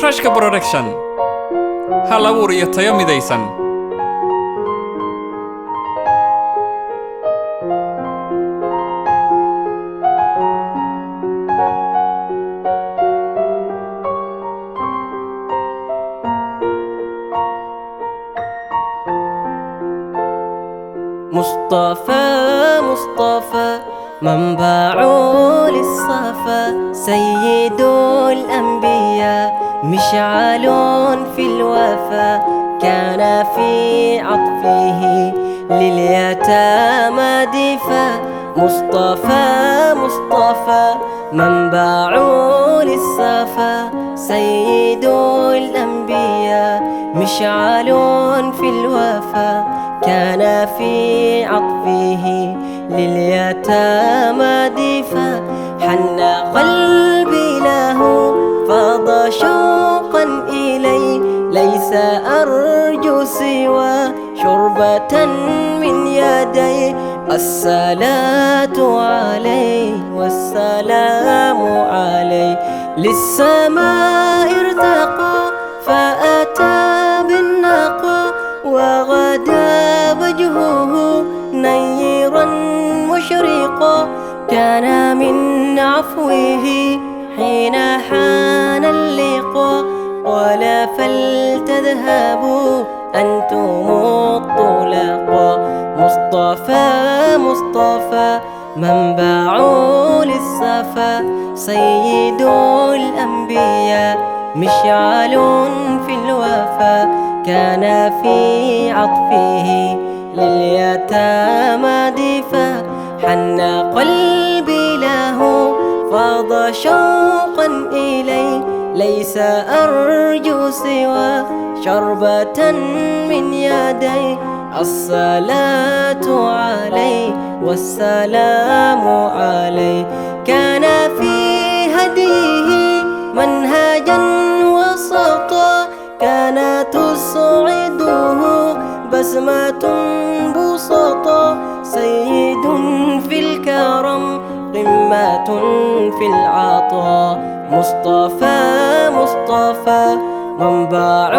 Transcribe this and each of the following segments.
Rashka Production hal abuur iyo tayo midaysan. مصطفى منبع للصفا سيد الأنبياء مشعل في الوفا كان في عطفه لليتامى دفا مصطفى منبع للصفا سيد الأنبياء مشعل في الوفا كان في عطفه لليتامى دفا حن قلبي له فاض شوقا إلي ليس أرجو سوى شربة من يدي الصلاة عليه والسلام عليه للسماء ارتقى فأتى بالنقى وغدا وجهه نيرا مشرقا كان من عفوه حين حان اللقاء ولا فلتذهبوا أنتم الطلقاء مصطفى منبع للصفا سيد الأنبياء مشعل في الوفا كان في عطفه لليتامى دفا حن قلبي له فاض شوقا إلي ليس أرجو سوى شربة من يدي الصلاة عليه والسلام عليه كان في هديه منهجا وسطا كانت تسعده بسمة بسطا سيد في الكرم قمة في العطاء مصطفى منبع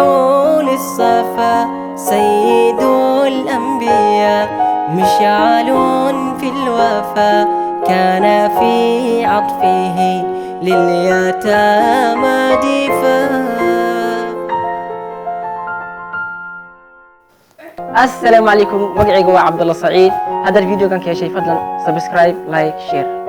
للصفا سيد الأنبياء مشعل في الوفا كان في عطفه لليتامى دفا. السلام عليكم، مقعي قوى عبد الله سعيد. هذا الفيديو كان كيشي فضلا سبسكرايب لايك شير.